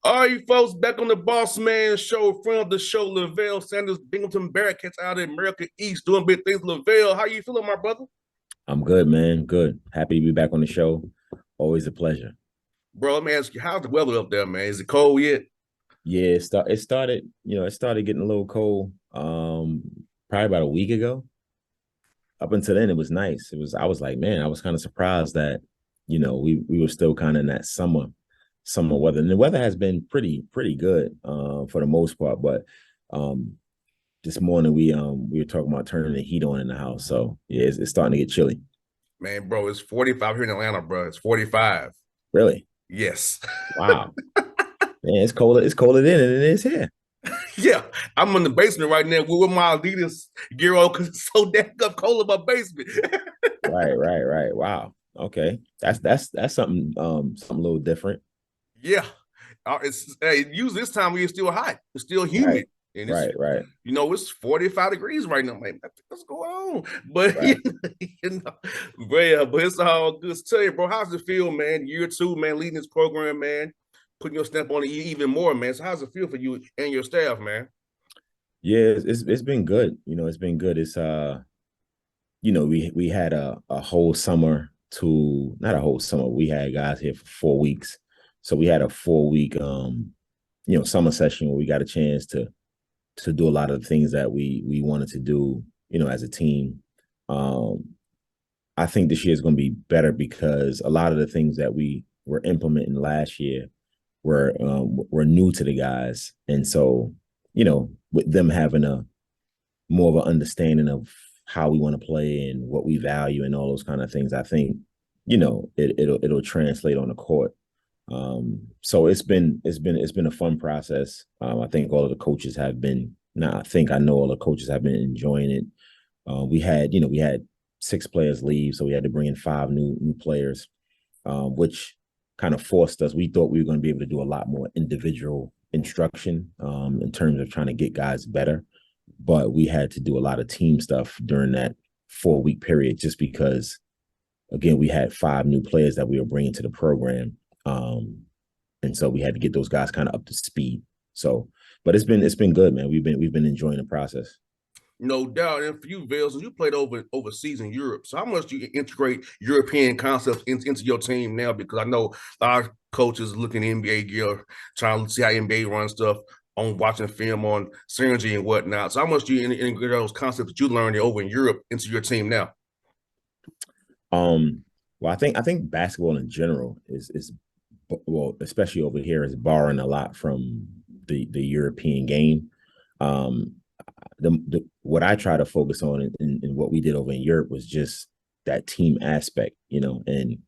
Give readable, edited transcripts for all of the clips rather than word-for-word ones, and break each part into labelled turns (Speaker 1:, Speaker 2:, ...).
Speaker 1: All right, folks, back on the Bossman show, friend of the show, Levell Sanders, Binghamton Bearcats out in America East, doing big things. Levell, how you feeling, my brother?
Speaker 2: I'm good, man. Good. Happy to be back on the show. Always a pleasure.
Speaker 1: Bro, let me ask you, how's the weather up there, man? Is it cold yet?
Speaker 2: Yeah, it started getting a little cold probably about a week ago. Up until then it was nice. I was like, man, I was kind of surprised that, we were still kind of in that summer weather. And the weather has been pretty good for the most part, but this morning we were talking about turning the heat on in the house. So, yeah, it's starting to get chilly.
Speaker 1: Man, bro, it's 45 here in Atlanta, bro. It's 45.
Speaker 2: Really?
Speaker 1: Yes.
Speaker 2: Wow. Man, it's colder than it is here.
Speaker 1: Yeah, I'm in the basement right now with my Adidas gear on because it's so damn cold in my basement.
Speaker 2: Right. Wow. Okay. That's something a little different.
Speaker 1: Yeah. It's usually this time of year still hot. It's still
Speaker 2: Right.
Speaker 1: humid. And it's
Speaker 2: Right.
Speaker 1: it's 45 degrees right now. I'm like, what's going on? But
Speaker 2: Right.
Speaker 1: but yeah, but it's all good. To tell you, bro, how's it feel, man? Year two, man, leading this program, man, putting your stamp on it even more, man. So how's it feel for you and your staff, man?
Speaker 2: Yeah, it's been good. It's been good. We had a whole summer to not a whole summer. We had guys here for 4 weeks. So we had a 4 week summer session where we got a chance to do a lot of the things that we wanted to do, as a team. Um, I think this year is going to be better because a lot of the things that we were implementing last year were new to the guys, and so with them having a more of an understanding of how we want to play and what we value and all those kind of things, I think it'll translate on the court. So it's been a fun process. I think all of the coaches have been. Now I know all the coaches have been enjoying it. We had 6 players leave, so we had to bring in 5 new players, which kind of forced us. We thought we were going to be able to do a lot more individual instruction in terms of trying to get guys better, but we had to do a lot of team stuff during that 4 week period just because, again, we had 5 new players that we were bringing to the program, and so we had to get those guys kind of up to speed. So, but it's been good, man. We've been enjoying the process.
Speaker 1: No doubt. And for you, Vales, you played overseas in Europe. So how much do you integrate European concepts into your team now? Because I know a lot of coaches looking at NBA gear, trying to see how NBA runs stuff on watching film on synergy and whatnot. So how much do you integrate those concepts that you learned over in Europe into your team now?
Speaker 2: Um, well, I think basketball in general is well, especially over here, is borrowing a lot from the European game. Um, the what I try to focus on in what we did over in Europe was just that team aspect, and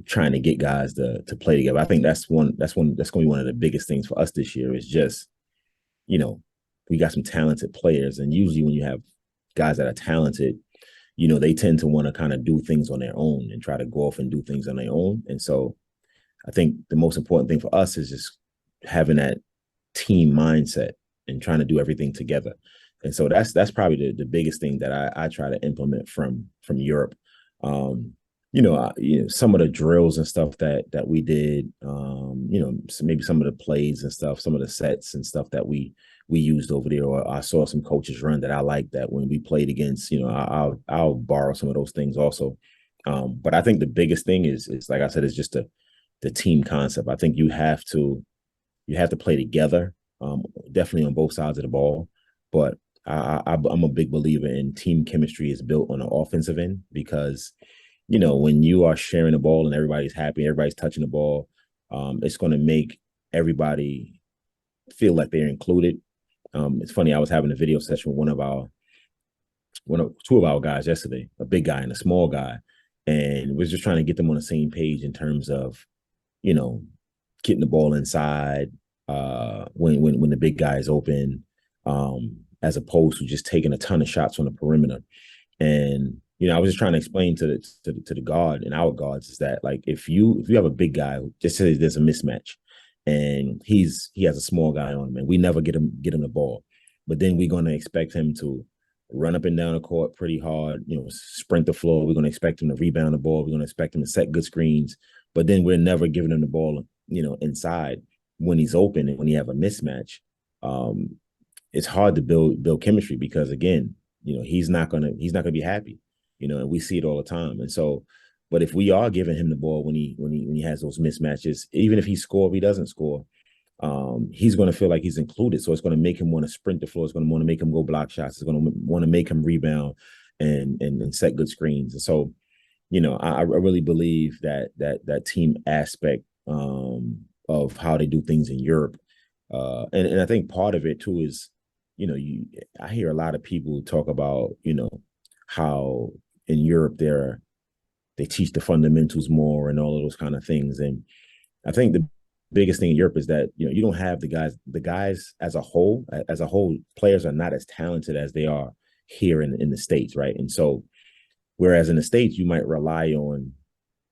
Speaker 2: trying to get guys to play together. I think that's going to be one of the biggest things for us this year is just, you know, we got some talented players, and usually when you have guys that are talented, they tend to want to kind of do things on their own and try to go off and do things on their own. And so I think the most important thing for us is just having that team mindset and trying to do everything together. And so that's probably the biggest thing that I try to implement from Europe. Um, some of the drills and stuff that we did, so maybe some of the plays and stuff, some of the sets and stuff that we used over there, or I saw some coaches run that I liked that when we played against, I'll borrow some of those things also. But I think the biggest thing is like I said, is just the team concept. I think you have to play together, definitely on both sides of the ball. But I'm a big believer in team chemistry is built on the offensive end because, when you are sharing the ball and everybody's happy, everybody's touching the ball, it's going to make everybody feel like they're included. It's funny, I was having a video session with two of our guys yesterday, a big guy and a small guy, and was just trying to get them on the same page in terms of, you know, getting the ball inside when the big guy is open, as opposed to just taking a ton of shots on the perimeter. And I was just trying to explain to the guard and our guards is that, like, if you have a big guy, just say there's a mismatch, and he has a small guy on him, and we never get him the ball, but then we're going to expect him to run up and down the court pretty hard, sprint the floor. We're going to expect him to rebound the ball. We're going to expect him to set good screens, but then we're never giving him the ball, inside. when he's open and when you have a mismatch, um, it's hard to build chemistry because again, he's not gonna be happy, and we see it all the time. And so, but if we are giving him the ball when he has those mismatches, even if he score, if he doesn't score, he's going to feel like he's included. So it's going to make him want to sprint the floor. It's going to want to make him go block shots. It's going to want to make him rebound and set good screens. And so, I really believe that team aspect of how they do things in Europe, and I think part of it too is, I hear a lot of people talk about, how in Europe they teach the fundamentals more and all of those kind of things. And I think the biggest thing in Europe is that you don't have the guys as a whole, players are not as talented as they are here in the States, right? And so whereas in the States you might rely on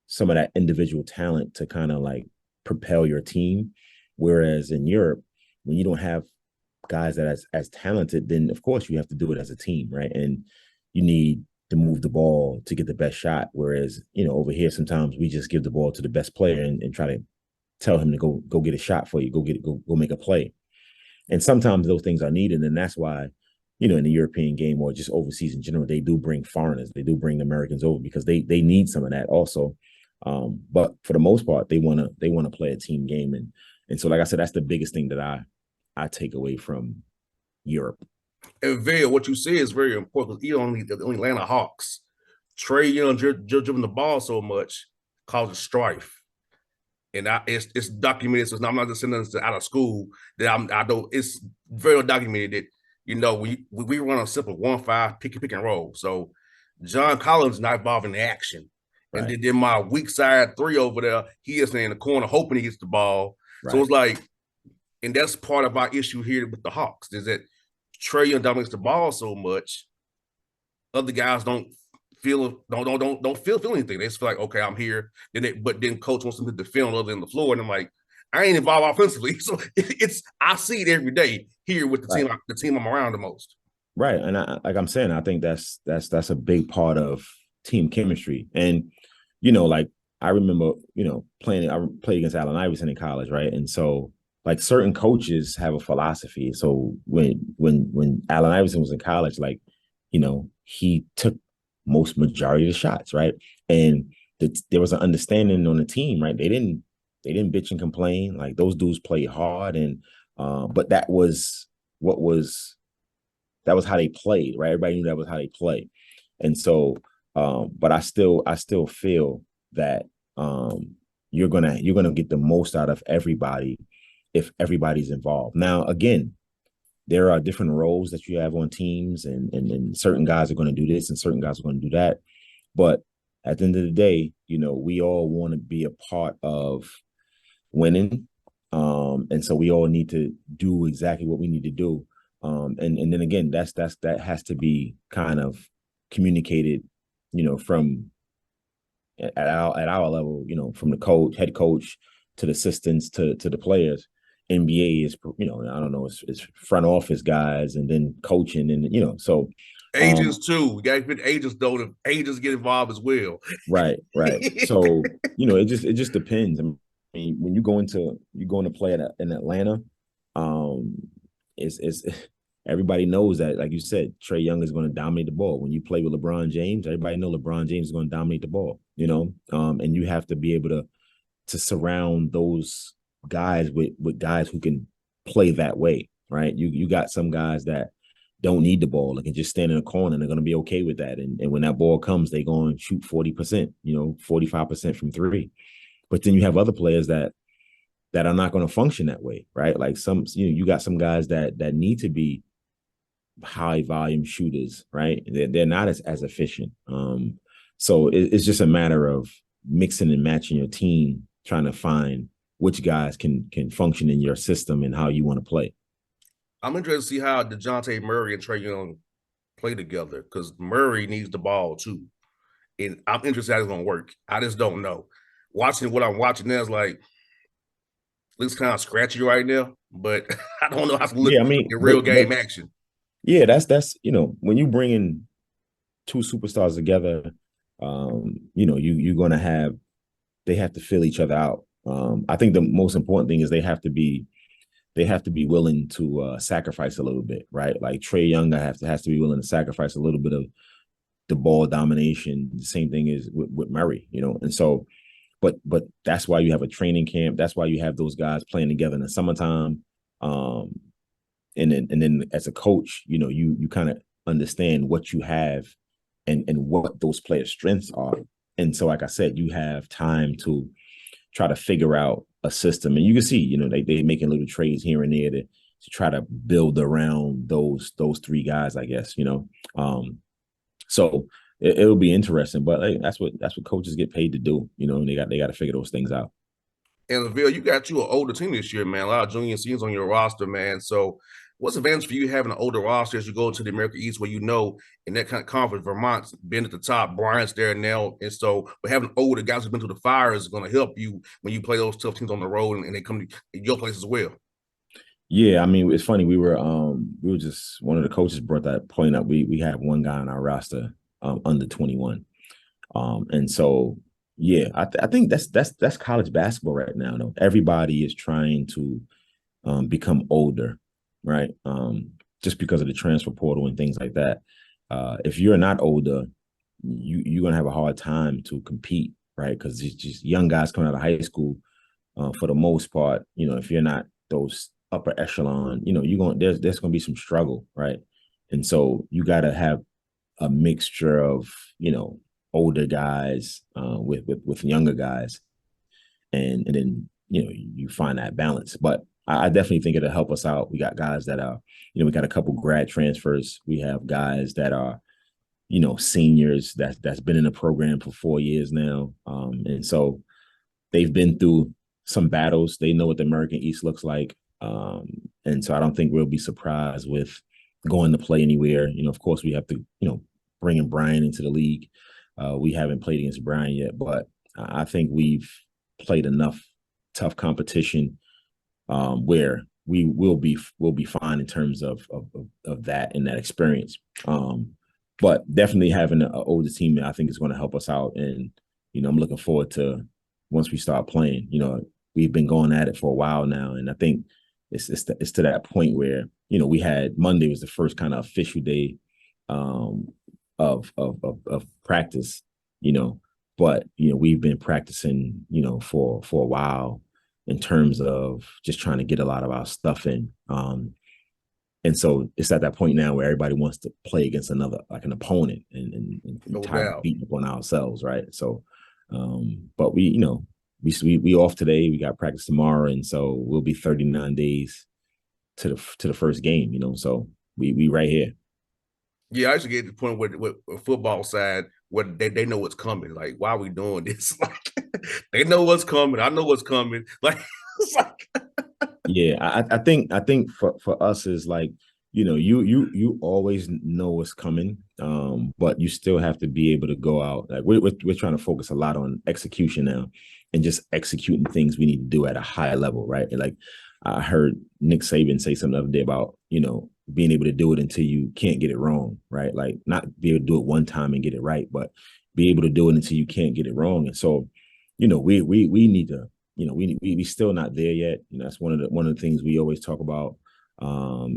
Speaker 2: some of that individual talent to kind of like propel your team, whereas in Europe, when you don't have guys that as talented, then of course you have to do it as a team, right? And you need to move the ball to get the best shot. Whereas, over here sometimes we just give the ball to the best player and try to tell him to go get a shot for you, go make a play. And sometimes those things are needed. And that's why, in the European game or just overseas in general, they do bring foreigners, they do bring Americans over because they need some of that also. But for the most part, they wanna play a team game. And so like I said, that's the biggest thing that I take away from Europe.
Speaker 1: And Vail, what you say is very important because the Atlanta Hawks, Trae Young dribbling the ball so much causes strife. And it's documented. So I'm not just sending this out of school that I know it's very well documented that we run a simple 1-5 pick and roll. So John Collins is not involved in the action.
Speaker 2: Right.
Speaker 1: And then my weak side three over there, he is in the corner hoping he gets the ball.
Speaker 2: Right.
Speaker 1: So it's like, and that's part of our issue here with the Hawks is that Trae Young dominates the ball so much, other guys don't feel anything. They just feel like, okay, I'm here. But then coach wants them to defend other than the floor, and I'm like, I ain't involved offensively, so I see it every day here with the team I'm around the most.
Speaker 2: Right, and like I'm saying, I think that's a big part of team chemistry. And like I remember, I played against Allen Iverson in college, right? And so like certain coaches have a philosophy. So when Allen Iverson was in college, like he took most majority of the shots, right? And there was an understanding on the team, right? They didn't bitch and complain. Like those dudes played hard, and but that was how they played, right? Everybody knew that was how they play. And so, but I still feel that you're gonna get the most out of everybody if everybody's involved. Now, again, there are different roles that you have on teams, and certain guys are going to do this and certain guys are going to do that. But at the end of the day, we all want to be a part of winning. And so we all need to do exactly what we need to do. And then again, that has to be kind of communicated, from at our level, from the head coach to the assistants to the players. NBA is, I don't know, it's front office guys and then coaching and, so.
Speaker 1: Agents too. We got to get agents though. The agents get involved as well.
Speaker 2: Right. So, it just depends. I mean, when you go into play in Atlanta, it's everybody knows that, like you said, Trae Young is going to dominate the ball. When you play with LeBron James, everybody knows LeBron James is going to dominate the ball, and you have to be able to surround those guys with guys who can play that way, right? You got some guys that don't need the ball, they can just stand in a corner and they're going to be okay with that. And when that ball comes, they go and shoot 40%, 45% from three. But then you have other players that are not going to function that way, right? Like you got some guys that need to be high volume shooters, right? They're not as efficient. So it's just a matter of mixing and matching your team, trying to find which guys can function in your system and how you want to play.
Speaker 1: I'm interested to see how DeJounte Murray and Trae Young play together because Murray needs the ball too. And I'm interested how it's going to work. I just don't know. Watching what I'm watching now is like, looks kind of scratchy right now, but I don't know how to look in real game action.
Speaker 2: Yeah, that's when you bring in two superstars together, you're going to they have to fill each other out I think the most important thing is they have to be willing to sacrifice a little bit, right? Like Trey Young has to be willing to sacrifice a little bit of the ball domination. The same thing is with Murray, you know. And so, but that's why you have a training camp. That's why you have those guys playing together in the summertime. Um, and then as a coach, you know, you kind of understand what you have and what those players' strengths are. And so, like I said, you have time to try to figure out a system. And you can see, you know, they making little trades here and there to try to build around those three guys, I guess, you know. So it'll be interesting, but like, that's what coaches get paid to do, you know, and they got to figure those things out.
Speaker 1: And Levell, you got you an older team this year, man. A lot of junior and seniors on your roster, man. So what's the advantage for you having an older roster as you go to the American East, where you know in that kind of conference, Vermont's been at the top, Bryant's there now, and so but having older guys who've been through the fire is going to help you when you play those tough teams on the road and they come to your place as well.
Speaker 2: Yeah, I mean, it's funny. We were just one of the coaches brought that point up. We have one guy on our roster under 21. And so yeah, I think that's college basketball right now, though. Everybody is trying to become older, right? Just because of the transfer portal and things like that. If you're not older, you're gonna have a hard time to compete, right? Because it's just young guys coming out of high school, for the most part. You know, if you're not those upper echelon, you know, there's gonna be some struggle, right? And so you got to have a mixture of, you know, older guys with younger guys, and then, you know, you find that balance. But I definitely think it'll help us out. We got guys that are, you know, we got a couple grad transfers. We have guys that are, you know, seniors that's been in the program for 4 years now, and so they've been through some battles. They know what the American East looks like, and so I don't think we'll be surprised with going to play anywhere. You know, of course, we have to, you know, bringing Brian into the league. We haven't played against Brian yet, but I think we've played enough tough competition, where we'll be fine in terms of that and that experience. But definitely having an older team, I think, is going to help us out. And, you know, I'm looking forward to once we start playing. You know, we've been going at it for a while now, and I think it's to that point where, you know, we had Monday was the first kind of official day of practice, you know, but, you know, we've been practicing, you know, for a while in terms of just trying to get a lot of our stuff in. And so it's at that point now where everybody wants to play against another, like an opponent, and
Speaker 1: No
Speaker 2: tired of
Speaker 1: doubt.
Speaker 2: beating up on ourselves, right? So, but we, you know, we off today. We got practice tomorrow, and so we'll be 39 days to the first game. You know, so we right here.
Speaker 1: Yeah, I used to get to the point where football side where they know what's coming. Like, why are we doing this? Like, they know what's coming. I know what's coming. Like, it's like
Speaker 2: Yeah, I think for us is like, you know, you always know what's coming, but you still have to be able to go out. Like we're trying to focus a lot on execution now, and just executing things we need to do at a high level, right? And like I heard Nick Saban say something the other day about, you know, being able to do it until you can't get it wrong, right? Like not be able to do it one time and get it right, but be able to do it until you can't get it wrong. And so, you know, we need to, you know, we still not there yet. You know, that's one of the things we always talk about,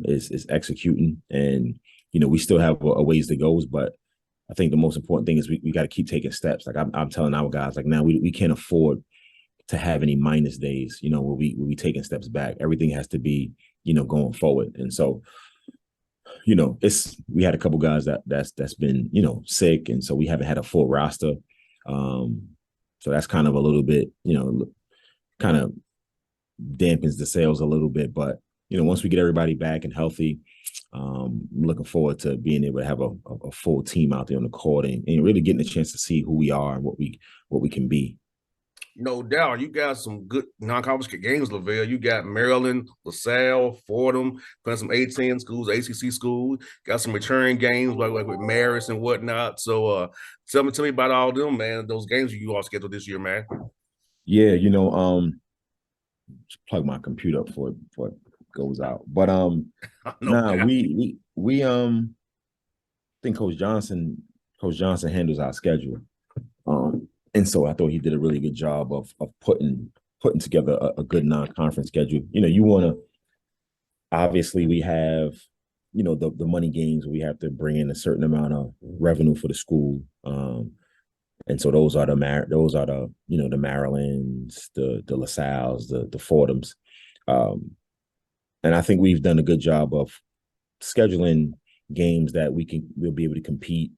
Speaker 2: is executing. And, you know, we still have a ways to go, but I think the most important thing is we got to keep taking steps. Like I'm telling our guys, like now we can't afford to have any minus days, you know, where we taking steps back. Everything has to be, you know, going forward. And so, you know, we had a couple guys that's been, you know, sick, and so we haven't had a full roster. So that's kind of a little bit, you know, kind of dampens the sales a little bit. But, you know, once we get everybody back and healthy, I'm looking forward to being able to have a full team out there on the court, and really getting a chance to see who we are and what we can be.
Speaker 1: no doubt. You got some good non-conference games, Levell. You got Maryland, LaSalle, Fordham, playing some A10 schools, ACC schools. Got some return games like with Marist and whatnot. So, tell me about all them, man. Those games you all scheduled this year, man.
Speaker 2: Yeah, you know, just plug my computer up before it goes out. But
Speaker 1: No
Speaker 2: nah,
Speaker 1: doubt.
Speaker 2: we think Coach Johnson handles our schedule. And so I thought he did a really good job of putting putting together a good non-conference schedule. You want to, obviously we have, the money games, we have to bring in a certain amount of revenue for the school. And so the Marylands, the LaSalles, the Fordhams. Um, and I think we've done a good job of scheduling games that we'll be able to compete,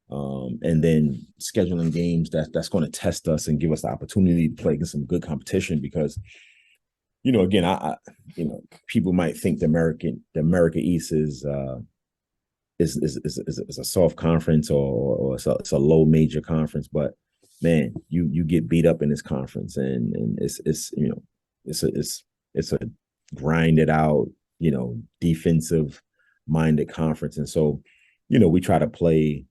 Speaker 2: and then scheduling games that's going to test us and give us the opportunity to play against some good competition. Because again, people might think the America East is a soft conference, or it's a low major conference, but man, you get beat up in this conference, and it's a grinded out, defensive minded conference. And so, we try to play,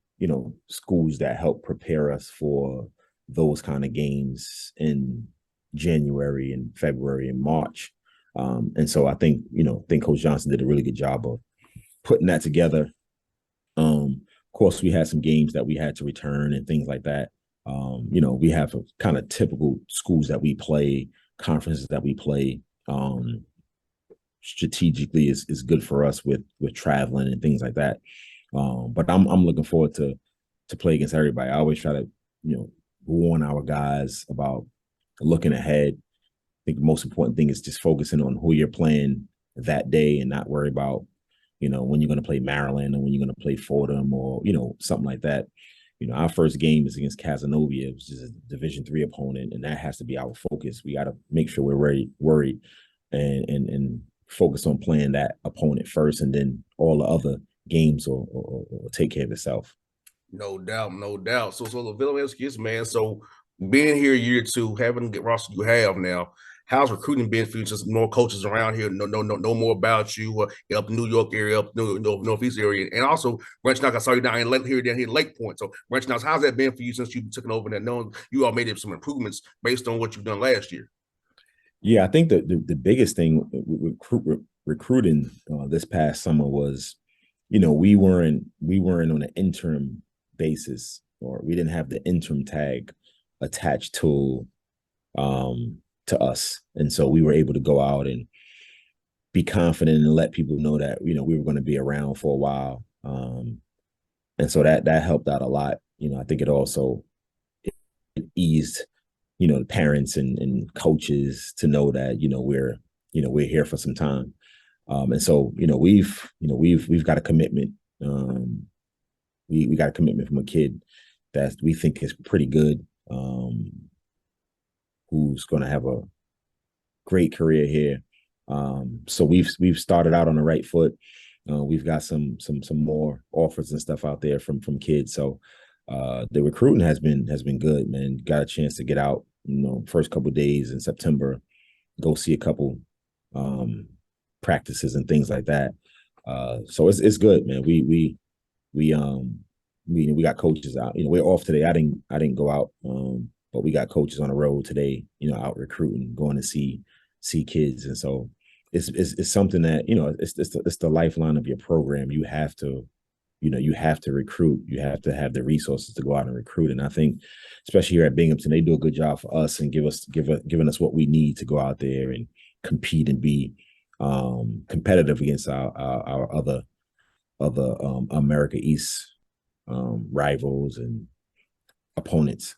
Speaker 2: schools that help prepare us for those kind of games in January and February and March. And so I think Coach Johnson did a really good job of putting that together. Of course, we had some games that we had to return and things like that. We have a kind of typical schools that we play, conferences that we play. Strategically is good for us with traveling and things like that. But I'm looking forward to play against everybody. I always try to warn our guys about looking ahead. I think the most important thing is just focusing on who you're playing that day and not worry about when you're going to play Maryland or when you're going to play Fordham or something like that. Our first game is against Casanova, which is a Division III opponent, and that has to be our focus. We got to make sure we're worried and focus on playing that opponent first, and then all the other games will take care of itself.
Speaker 1: No doubt, no doubt. So Levell, man. So being here year two, having the roster you have now, how's recruiting been for you? Just more coaches around here, know more about you, up New York area, up Northeast area, and also branching out. I saw you down here Lake Point. So branching out, how's that been for you since you've taken over there? Knowing you all made some improvements based on what you've done last year.
Speaker 2: Yeah, I think the biggest thing with recruiting this past summer was, we weren't on an interim basis, or we didn't have the interim tag attached to us, and so we were able to go out and be confident and let people know that we were going to be around for a while, and so that helped out a lot. I think it also eased the parents and coaches to know that we're here for some time, and so we've got a commitment. We got a commitment from a kid that we think is pretty good, who's going to have a great career here. So we've started out on the right foot. We've got some more offers and stuff out there from kids. So the recruiting has been good, man. Got a chance to get out, first couple of days in September, go see a couple practices and things like that. So it's good, man. We got coaches out. We're off today. I didn't go out, but we got coaches on the road today. Out recruiting, going to see kids, and so it's something that it's the lifeline of your program. You have to recruit. You have to have the resources to go out and recruit. And I think, especially here at Binghamton, they do a good job for us and giving us what we need to go out there and compete and be competitive against our other America East rivals and opponents.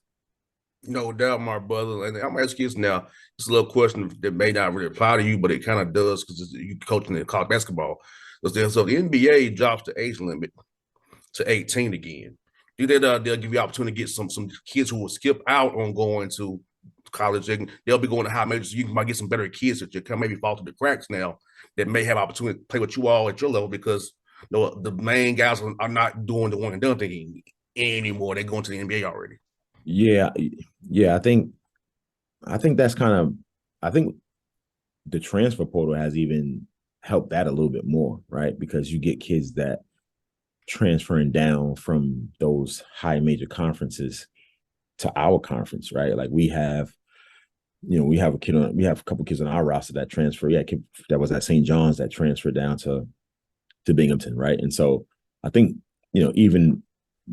Speaker 1: No doubt, my brother. And I'm gonna ask you this now. It's a little question that may not really apply to you, but it kind of does because you coaching in college basketball. So the NBA drops the age limit to 18 again. Do that? They'll give you opportunity to get some kids who will skip out on going to college. They'll be going to high majors. So you might get some better kids that you can maybe fall through the cracks now that may have opportunity to play with you all at your level, because the main guys are not doing the one and done thing anymore. They're going to the NBA already.
Speaker 2: Yeah. I think that's kind of, I think the transfer portal has even helped that a little bit more, right? Because you get kids that transferring down from those high major conferences to our conference, right? Like we have a couple kids on our roster that transfer. Yeah, that was at St. John's that transferred down to Binghamton, right? And so I think even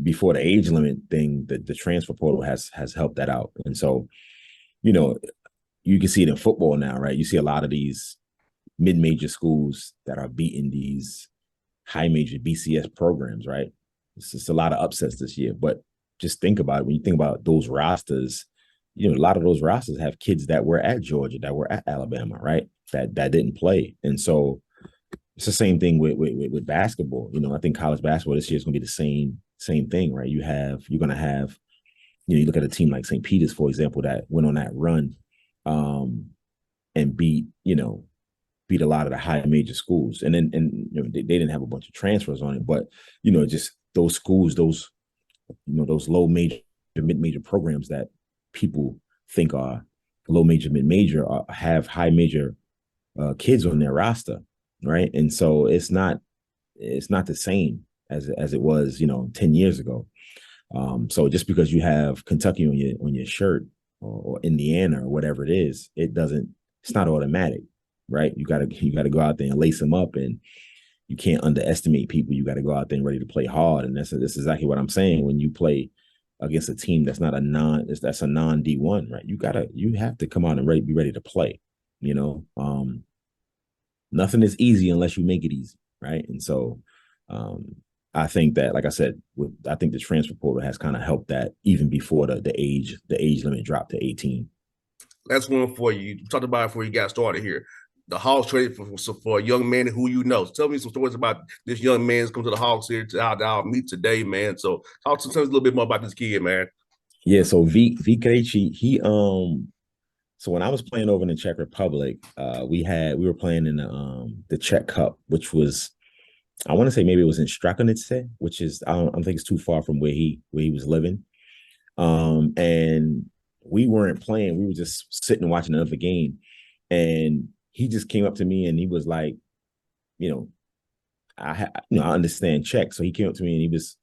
Speaker 2: before the age limit thing, the transfer portal has helped that out. And so you can see it in football now, right? You see a lot of these mid-major schools that are beating these high major BCS programs, right? It's just a lot of upsets this year. But just think about it. When you think about those rosters, a lot of those rosters have kids that were at Georgia, that were at Alabama, right? That didn't play. And so it's the same thing with basketball. I think college basketball this year is going to be the same thing, right? You're going to have, you look at a team like St. Peter's, for example, that went on that run and beat a lot of the high major schools. And then they didn't have a bunch of transfers on it, but just those schools, those low major, mid-major programs that people think are low major, mid-major have high major kids on their roster, right? And so it's not the same as it was 10 years ago. So just because you have Kentucky on your shirt or Indiana or whatever it is, it's not automatic, right? You gotta go out there and lace them up, and you can't underestimate people. You got to go out there and ready to play hard, and that's exactly what I'm saying. When you play against a team that's not that's a non D1, right? You have to come out and be ready to play. Nothing is easy unless you make it easy, right? And so I think that, like I said, I think the transfer portal has kind of helped that even before the age limit dropped to 18.
Speaker 1: That's one for you. You talked about it before you got started here. The Hawks traded for a young man who you know. So tell me some stories about this young man who's come to the Hawks here to our meet today, man. So talk to us a little bit more about this kid, man.
Speaker 2: Yeah, so V Krejci, so when I was playing over in the Czech Republic, we were playing in the Czech Cup, which was, I want to say maybe it was in Strakonice, which is I don't think it's too far from where he was living. And we weren't playing; we were just sitting and watching another game. And he just came up to me and he was like, I understand Czech, so he came up to me and he was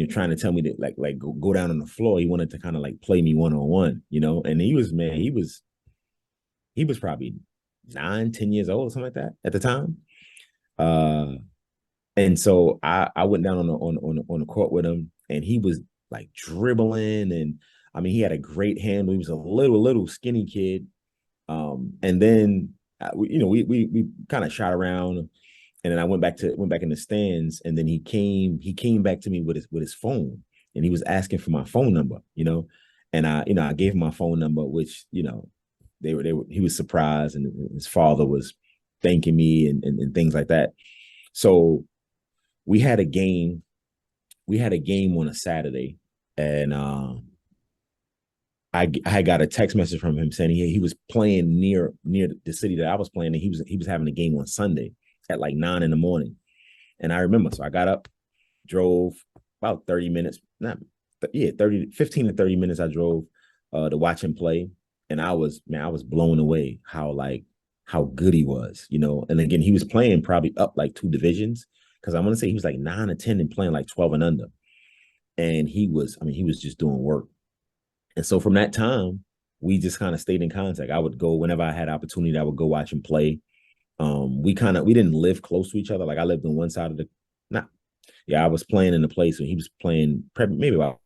Speaker 2: trying to tell me that like go down on the floor. He wanted to kind of like play me one-on-one, and he was probably 9-10 years old or something like that at the time. And so I went down on the court with him, and he was like dribbling, and I mean he had a great handle. He was a little skinny kid. And then we kind of shot around, and then I went back in the stands, and then he came back to me with his phone, and he was asking for my phone number, and I gave him my phone number, which he was surprised, and his father was thanking me and things like that. So we had a game on a Saturday, and I got a text message from him saying he was playing near the city that I was playing, and he was having a game on Sunday at like 9 a.m. And I remember, so I got up, drove about 30 minutes, 15 to 30 minutes. I drove to watch him play, and I was blown away how good he was, And again, he was playing probably up like 2 divisions, because I want to say he was like 9 or 10 and playing like 12 and under, and he was just doing work. And so from that time, we just kind of stayed in contact. I would go whenever I had opportunity. I would go watch him play. We didn't live close to each other. Like I lived on one side of I was playing in the place, and he was playing maybe about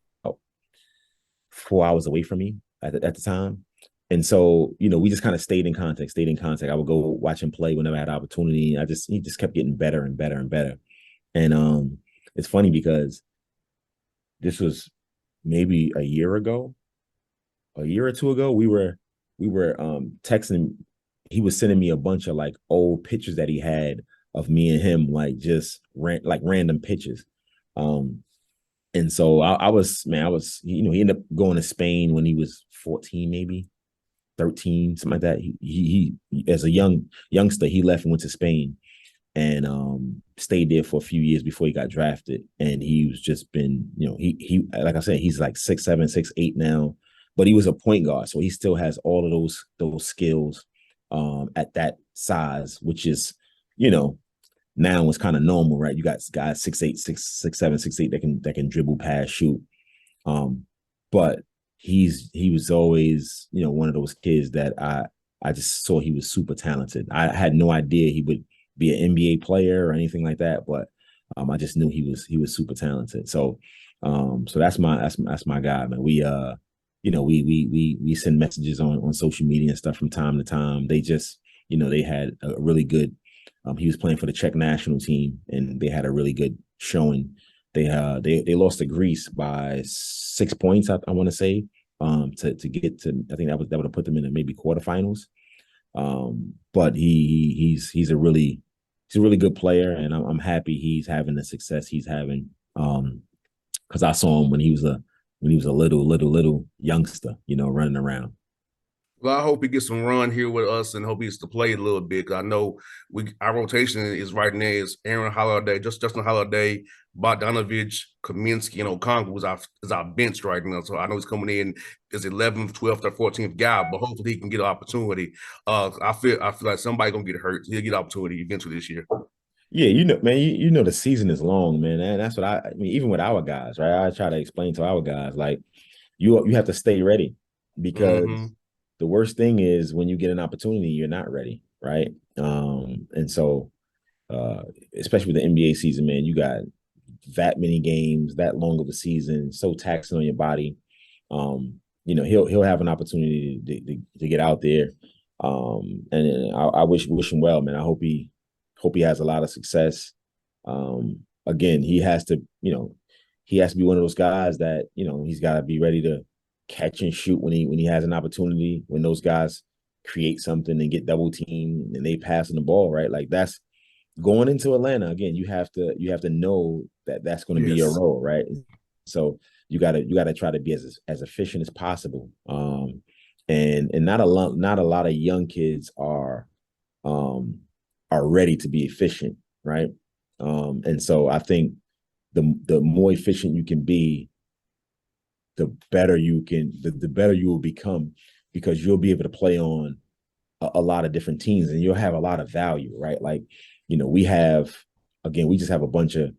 Speaker 2: 4 hours away from me at the time. And so, we just kind of stayed in contact. I would go watch him play whenever I had opportunity. He just kept getting better and better and better. And it's funny because this was maybe a year or two ago, we were texting. He was sending me a bunch of like old pictures that he had of me and him, like just random pictures. And so I was, he ended up going to Spain when he was 14, maybe 13, something like that. He as a youngster, he left and went to Spain, and stayed there for a few years before he got drafted. And he was just been, he like I said, he's like 6'7", 6'8" now. But he was a point guard, so he still has all of those skills at that size, which is, now it's kind of normal, right? You got guys 6'8", 6'7", 6'8" that can dribble, pass, shoot. But he was always, one of those kids that I just saw he was super talented. I had no idea he would be an NBA player or anything like that, but I just knew he was super talented. So that's my guy, man. we send messages on social media and stuff from time to time. They just, they had a really good. He was playing for the Czech national team, and they had a really good showing. They lost to Greece by 6 points, I want to say, to get to. I think that would have put them in the maybe quarterfinals. But he's a really good player, and I'm happy he's having the success he's having. Because I saw him when he was a little youngster, running around.
Speaker 1: Well, I hope he gets some run here with us, and hope he gets to play a little bit. 'Cause I know our rotation is right now is Aaron Holiday, Justin Holiday, Bogdanovich, Kaminsky, and Okongwu is our bench right now. So I know he's coming in as 11th, 12th, or 14th guy, but hopefully he can get an opportunity. I feel like somebody gonna get hurt. He'll get an opportunity eventually this year.
Speaker 2: Yeah, man, the season is long, man, and that's what I mean. Even with our guys, right? I try to explain to our guys like you have to stay ready because
Speaker 1: Mm-hmm.
Speaker 2: the worst thing is when you get an opportunity, you're not ready, right? And so uh, especially with the NBA season, man, you got that many games, that long of a season, so taxing on your body. He'll have an opportunity to get out there. And I wish him well, man. I hope he has a lot of success. Again, he has to be one of those guys that, he's got to be ready to catch and shoot when he has an opportunity, when those guys create something and get double teamed and they pass on the ball, right? Like that's going into Atlanta again. You have to know that that's going to be your
Speaker 1: Yes.
Speaker 2: role, right? So you gotta try to be as efficient as possible. And not a lot of young kids um are ready to be efficient, right? And so I think the more efficient you can be, the better you will become because you'll be able to play on a lot of different teams and you'll have a lot of value, right? Like, we just have a bunch of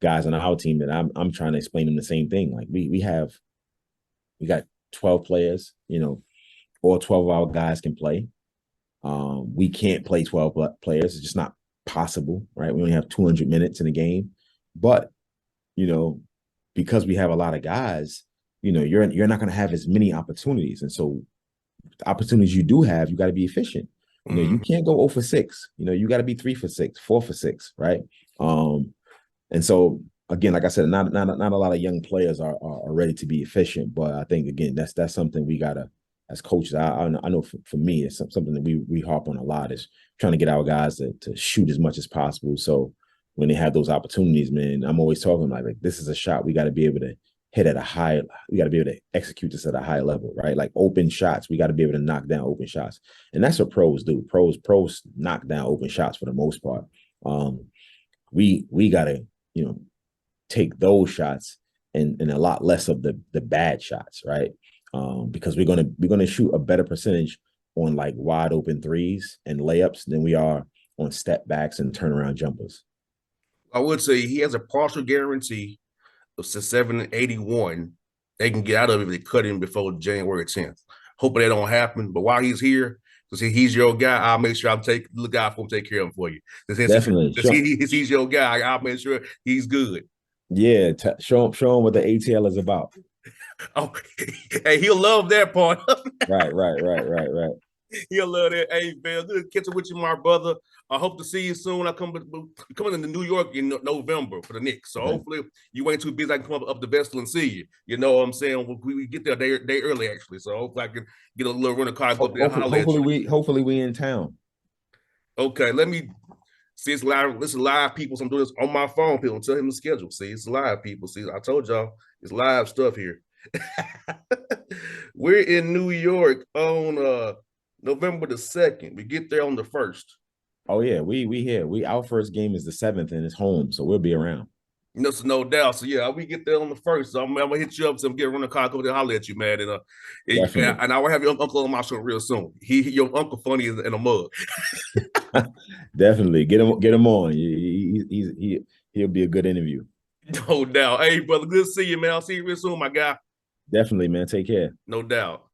Speaker 2: guys on our team that I'm trying to explain them the same thing. Like we got 12 players, all 12 of our guys can play. We can't play 12 players. It's just not possible, right? We only have 200 minutes in a game. But, you know, because we have a lot of guys, you're not going to have as many opportunities. And so the opportunities you do have, you got to be efficient. You
Speaker 1: Mm-hmm.
Speaker 2: can't go 0 for 6. You got to be 3 for 6, 4 for 6, right? And so again, like I said, not a lot of young players are ready to be efficient. But I think again, that's something we gotta as coaches. I know for me, it's something that we harp on a lot is trying to get our guys to shoot as much as possible. So when they have those opportunities, man, I'm always talking like this is a shot we got to be able to hit at a high. We got to be able to execute this at a high level, right? Like open shots, we got to be able to knock down open shots, and that's what pros do. Pros knock down open shots for the most part. We gotta take those shots and a lot less of the bad shots, right? Because we're gonna shoot a better percentage on like wide open threes and layups than we are on step backs and turnaround jumpers.
Speaker 1: I would say he has a partial guarantee of 781. They can get out of it if they cut him before January 10th. Hoping that don't happen. But while he's here, because he's your guy, I'll make sure look out for him, take care of him for you.
Speaker 2: Definitely, sure.
Speaker 1: He's your guy, I'll make sure he's good.
Speaker 2: Yeah, show him what the ATL is about.
Speaker 1: Oh, hey, he'll love that part.
Speaker 2: Right.
Speaker 1: He'll love that. Hey, man, good catching with you, my brother. I hope to see you soon. Coming into New York in November for the Knicks. So
Speaker 2: Okay.
Speaker 1: hopefully you ain't too busy. I can come up to Vestal and see you. You know what I'm saying? We get there day early, actually. So hopefully I can get a little rental car and go up there and holler at you.
Speaker 2: Hopefully we in town.
Speaker 1: Okay, let me see. It's live. Listen, live people. So I'm doing this on my phone. People tell him the schedule. See, it's live people. See, I told y'all it's live stuff here. We're in New York on November the 2nd. We get there on the 1st.
Speaker 2: Oh yeah, we here. Our first game is the 7th and it's home, so we'll be around.
Speaker 1: So no doubt. So yeah, we get there on the 1st. So I'm gonna hit you up. So I'm getting run a car over there, holler at you, man.
Speaker 2: Definitely.
Speaker 1: And I will have your uncle on my show real soon. Your uncle funny in a mug.
Speaker 2: Definitely. Get him on. He'll be a good interview.
Speaker 1: No doubt. Hey, brother, good to see you, man. I'll see you real soon, my guy.
Speaker 2: Definitely, man. Take care.
Speaker 1: No doubt.